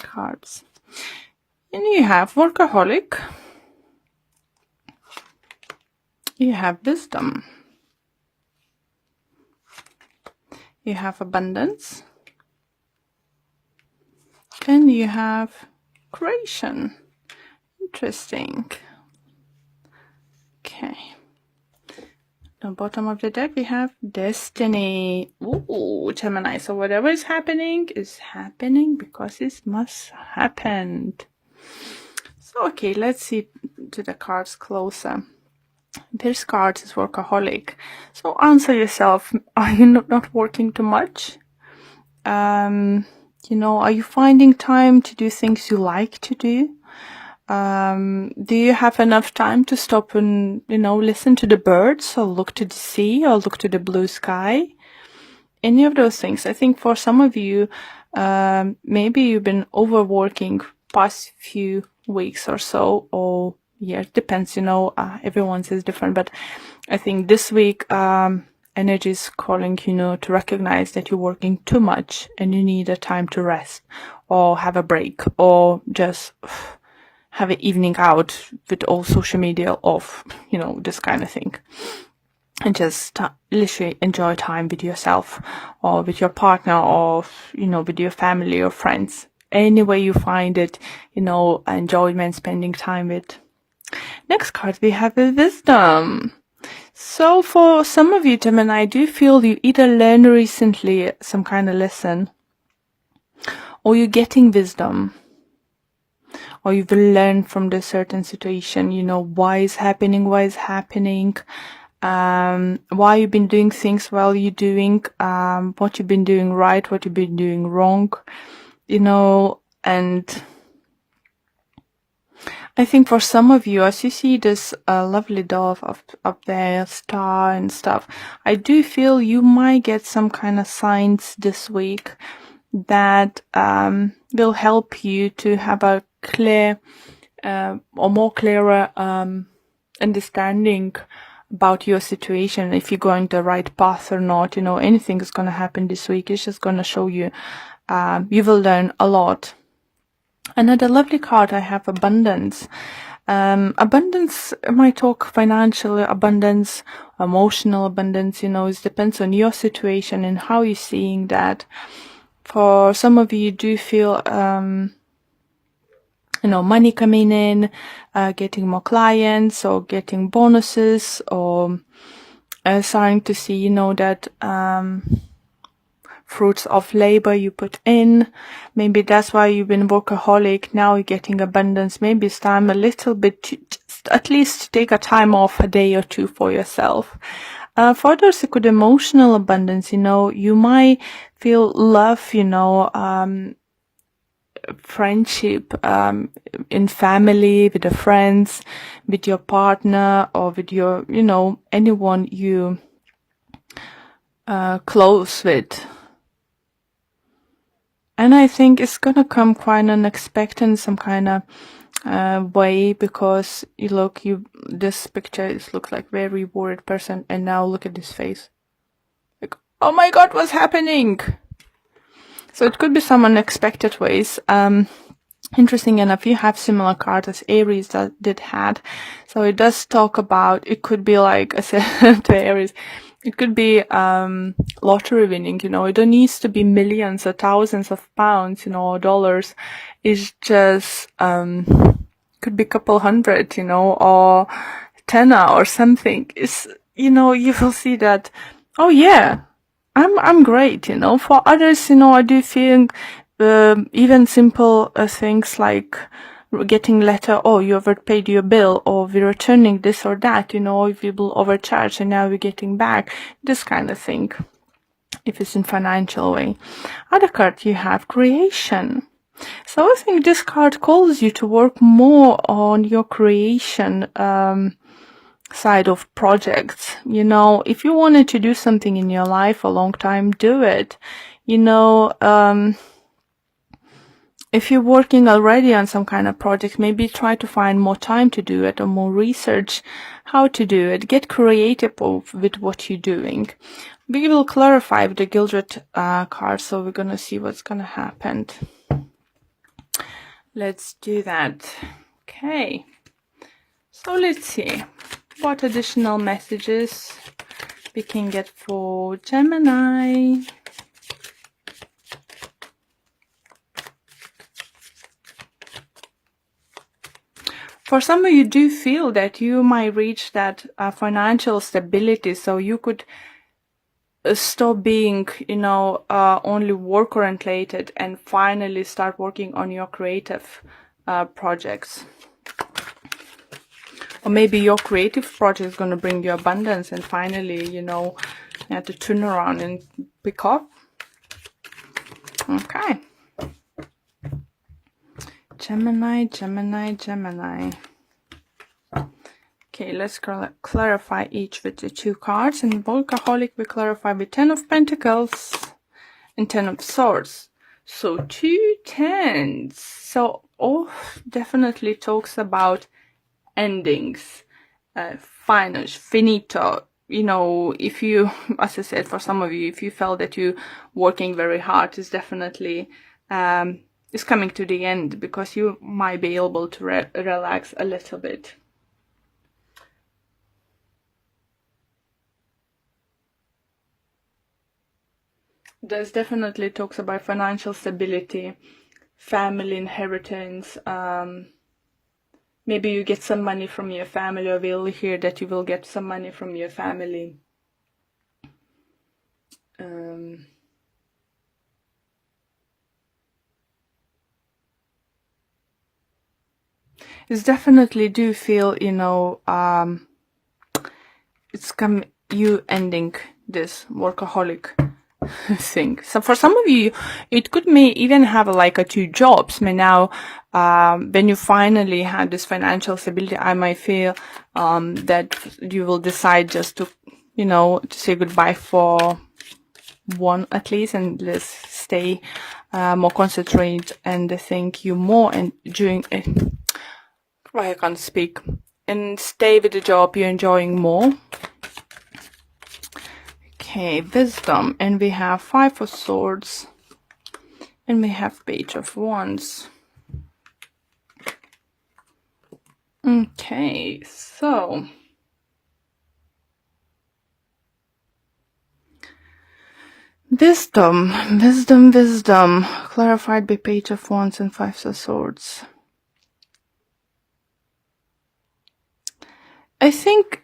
cards. And you have workaholic. You have wisdom. You have abundance. And you have creation. Interesting. Okay. At the bottom of the deck, we have destiny. Ooh, Gemini. So whatever is happening because it must happen. So, okay, let's see to the cards closer. This card is workaholic. So answer yourself, are you not working too much? You know, are you finding time to do things you like to do? Do you have enough time to stop and, you know, listen to the birds or look to the sea or look to the blue sky? Any of those things. I think for some of you, maybe you've been overworking past few weeks or so, or yeah, it depends, you know, everyone's is different, but I think this week, energy is calling, you know, to recognize that you're working too much and you need a time to rest or have a break or just have an evening out with all social media off, you know, this kind of thing. And just literally enjoy time with yourself or with your partner or, you know, with your family or friends. Any way you find it, you know, enjoyment, spending time with. Next card, we have the wisdom. So for some of you, Gemini, I do feel you either learned recently some kind of lesson or you're getting wisdom. Or you've learned from the certain situation, you know, why is happening, why you've been doing things while you're doing, what you've been doing right, what you've been doing wrong, you know, and I think for some of you, as you see this lovely dove up there, star and stuff, I do feel you might get some kind of signs this week that will help you to have a clear or more clearer understanding about your situation, if you're going the right path or not. You know, anything is going to happen this week. It's just going to show you, you will learn a lot. Another lovely card I have, abundance. Abundance might talk financial abundance, emotional abundance, you know, it depends on your situation and how you're seeing that. For some of you do feel, you know, money coming in, getting more clients or getting bonuses or starting to see, you know, that fruits of labor you put in. Maybe that's why you've been workaholic. Now you're getting abundance. Maybe it's time a little bit to just at least take a time off, a day or two for yourself. For others, it could emotional abundance, you know, you might feel love, you know, friendship, in family, with the friends, with your partner or with your, you know, anyone you, close with. And I think it's gonna come quite unexpected in some kind of way, because this picture looks like very worried person, and now look at this face. Like, oh my God, what's happening? So it could be some unexpected ways. Interesting enough, you have similar cards as Aries did had. So it does talk about, it could be like I said to Aries, it could be lottery winning, you know, it don't need to be millions or thousands of pounds, you know, or dollars. It's just could be a couple hundred, you know, or tenner or something. It's, you know, you will see that, oh yeah, I'm great, you know. For others, you know, I do think even simple things like getting letter, oh, you overpaid your bill, or we're returning this or that, you know, if you will overcharge and now we're getting back, this kind of thing, if it's in financial way. Other card you have creation. So I think this card calls you to work more on your creation side of projects. You know, if you wanted to do something in your life a long time, do it. You know, if you're working already on some kind of project, maybe try to find more time to do it or more research how to do it. Get creative with what you're doing. We will clarify with the Gildred card, so we're going to see what's going to happen. let's do that. Okay, so let's see what additional messages we can get for Gemini. For some of you do feel that you might reach that financial stability, so you could stop being, you know, only work oriented and finally start working on your creative projects. Or maybe your creative project is going to bring you abundance and finally, you know, you have to turn around and pick up. Okay. Gemini, Gemini, Gemini. Okay, let's clarify each with the 2 cards. And Workaholic we clarify with 10 of Pentacles and 10 of Swords. So 2 10s. So definitely talks about endings, finito. You know, if you, as I said, for some of you, if you felt that you working very hard, is definitely is coming to the end, because you might be able to relax a little bit. There's definitely talks about financial stability, family inheritance. Maybe you get some money from your family, or we'll hear that you will get some money from your family. It's definitely do feel, you know, it's you ending this workaholic thing. So for some of you, it could even have like 2 jobs. But now, when you finally have this financial stability, I might feel that you will decide just to, you know, to say goodbye for one at least, and let's stay more concentrated and think you more and doing it. I can't speak. And stay with the job you're enjoying more. Okay, wisdom, and we have 5 of Swords, and we have Page of Wands. Okay, so wisdom, clarified by Page of Wands and 5 of Swords. I think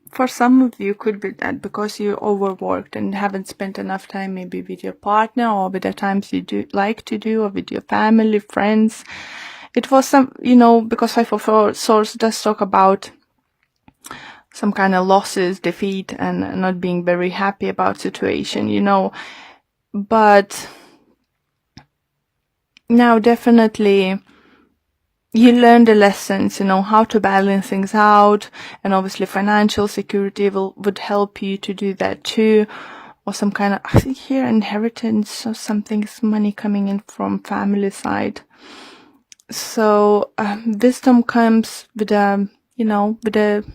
for some of you could be that because you overworked and haven't spent enough time maybe with your partner, or with the times you do like to do, or with your family, friends. It was some, you know, because 5 of Swords does talk about some kind of losses, defeat, and not being very happy about situation, you know. But now definitely you learn the lessons, you know, how to balance things out, and obviously financial security would help you to do that too, or some kind of, I think here, inheritance or something, money coming in from family side. So wisdom comes with you know, with the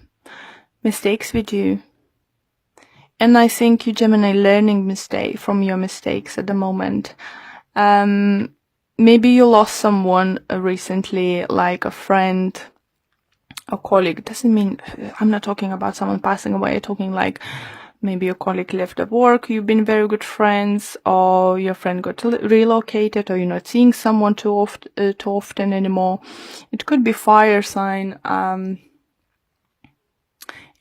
mistakes we do, and I think you, Gemini, learning from your mistakes at the moment. Maybe you lost someone recently, like a friend, a colleague. Doesn't mean, I'm not talking about someone passing away. I'm talking like maybe your colleague left the work, you've been very good friends, or your friend got relocated, or you're not seeing someone too often anymore. It could be fire sign.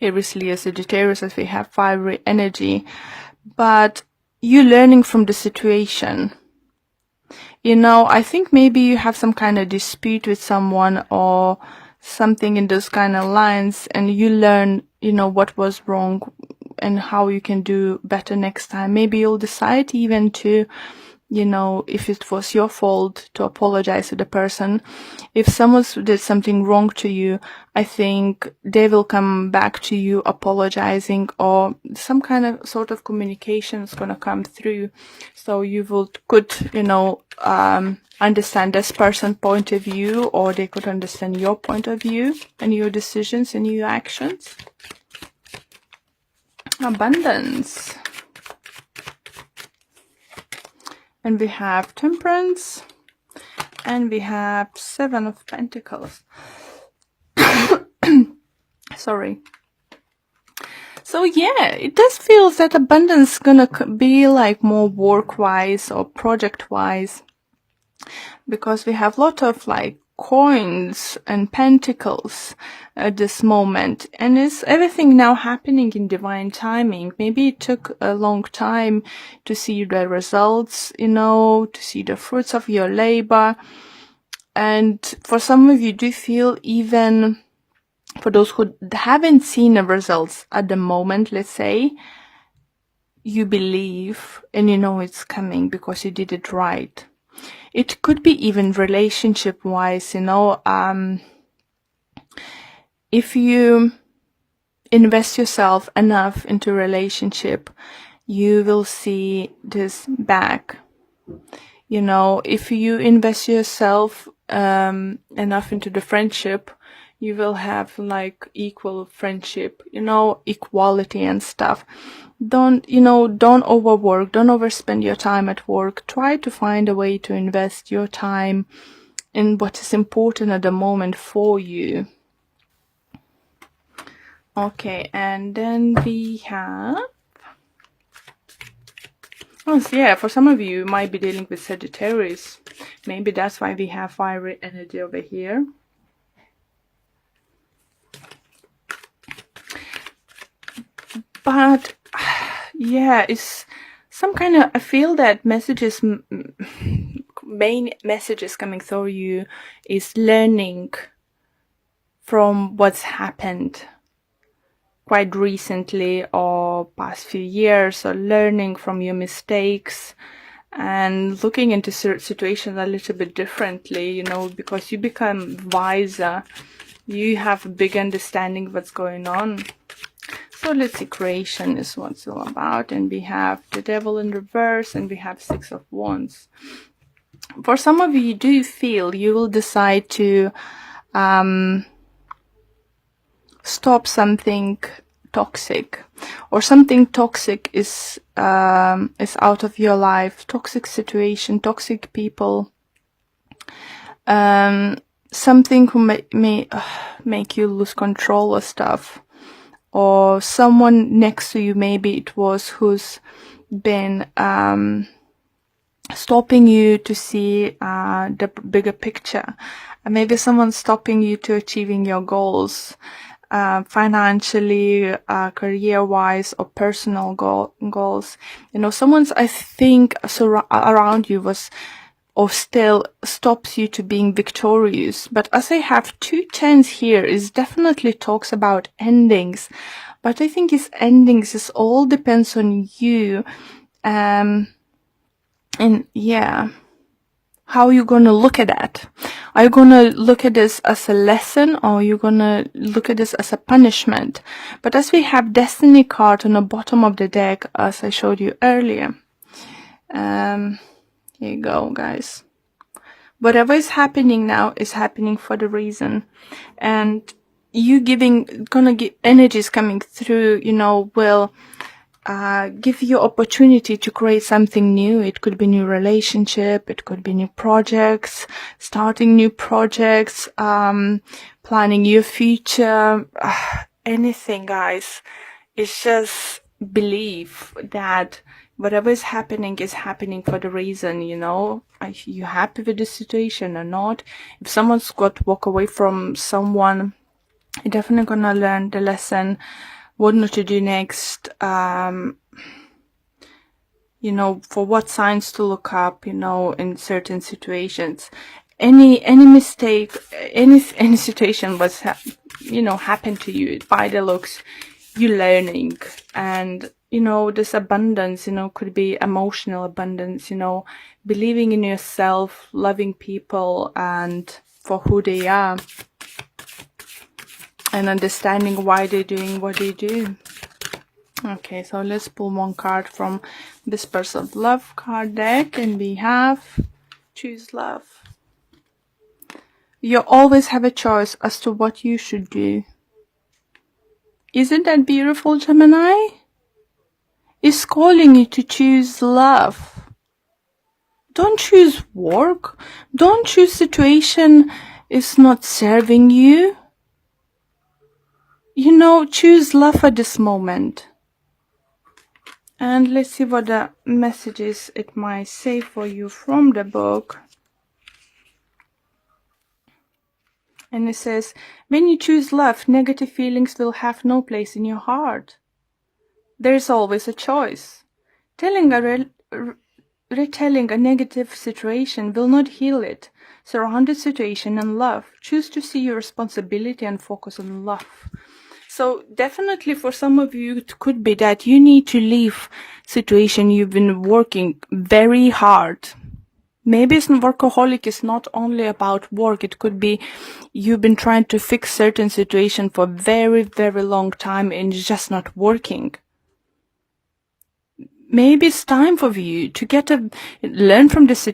Obviously, as Sagittarius, as we have fiery energy, but you learning from the situation. You know, I think maybe you have some kind of dispute with someone or something in those kind of lines, and you learn, you know, what was wrong and how you can do better next time. Maybe you'll decide even to, you know, if it was your fault, to apologize to the person. If someone did something wrong to you, I think they will come back to you apologizing, or some kind of sort of communication is going to come through. So you could, you know, understand this person's point of view, or they could understand your point of view and your decisions and your actions. Abundance. And we have Temperance, And we have 7 of Pentacles. Sorry. So yeah, it does feel that abundance is gonna be like more work-wise or project-wise, because we have a lot of like coins and pentacles at this moment, and it's everything now happening in divine timing. Maybe it took a long time to see the results, you know, to see the fruits of your labor. And for some of you do feel, even for those who haven't seen the results at the moment, let's say, you believe and you know it's coming because you did it right. It could be even relationship wise, you know, if you invest yourself enough into relationship, you will see this back. You know, if you invest yourself enough into the friendship, you will have like equal friendship, you know, equality and stuff. Don't overwork, don't overspend your time at work. Try to find a way to invest your time in what is important at the moment for you. Okay, and then we have... Oh, so yeah, for some of you, you might be dealing with Sagittarius. Maybe that's why we have fiery energy over here. But yeah, it's some kind of... I feel that messages, main messages coming through you is learning from what's happened quite recently or past few years, or learning from your mistakes and looking into situations a little bit differently, you know, because you become wiser, you have a big understanding of what's going on. So let's see, creation is what it's all about, and we have the Devil in reverse, and we have 6 of Wands. For some of you, do you feel you will decide to stop something toxic, or something toxic is out of your life, toxic situation, toxic people, something who may make you lose control of stuff, or someone next to you, maybe it was, who's been stopping you to see the bigger picture. Maybe someone's stopping you to achieving your goals, financially, career-wise, or personal goals. You know, someone's, I think, around you was, or still stops you to being victorious. But as I have 2 10s here, it definitely talks about endings. But I think it's endings, it all depends on you. And yeah, how are you going to look at that? Are you going to look at this as a lesson, or are you going to look at this as a punishment? But as we have Destiny card on the bottom of the deck, as I showed you earlier, here you go, guys. Whatever is happening now is happening for the reason. And you gonna get energies coming through, you know, will give you opportunity to create something new. It could be new relationship, it could be new projects, starting new projects, planning your future, anything, guys. It's just believe that whatever is happening for the reason, you know. Are you happy with the situation or not? If someone's got to walk away from someone, you're definitely gonna learn the lesson, what not to do next, you know, for what signs to look up, you know, in certain situations. Any mistake, any situation was, you know, happened to you, by the looks, you learning. And, you know, this abundance, you know, could be emotional abundance, you know, believing in yourself, loving people and for who they are, and understanding why they're doing what they do. Okay, so let's pull 1 card from this Person Love card deck, and we have Choose Love. You always have a choice as to what you should do. Isn't that beautiful, Gemini? It's calling you to choose love. Don't choose work. Don't choose situation is not serving you. Choose love at this moment. And let's see what the messages it might say for you from the book. And it says, when you choose love, negative feelings will have no place in your heart. There is always a choice. Retelling a negative situation will not heal it. Surround the situation in love. Choose to see your responsibility and focus on love. So definitely for some of you, it could be that you need to leave situation you've been working very hard. Maybe workaholic is not only about work. It could be you've been trying to fix certain situation for very, very long time and it's just not working. Maybe it's time for you to learn from this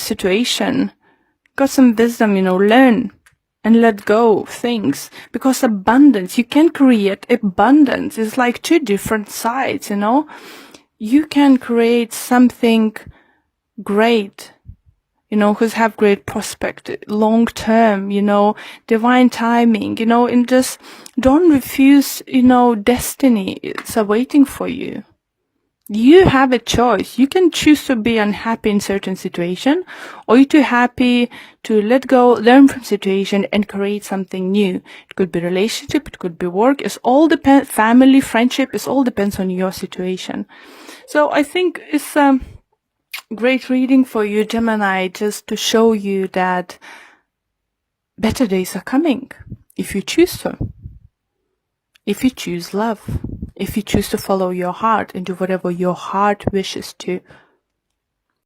situation. Got some wisdom, learn and let go of things. Because abundance, you can create abundance. It's like two different sides, You can create something great, who's have great prospect, long term, divine timing, and just don't refuse, destiny. It's awaiting for you. You have a choice. You can choose to be unhappy in certain situation, or you're too happy to let go, learn from situation, and create something new. It could be relationship, it could be work. It's all depends. Family, friendship. It all depends on your situation. So I think it's great reading for you, Gemini, just to show you that better days are coming if you choose to. If you choose love. If you choose to follow your heart and do whatever your heart wishes to.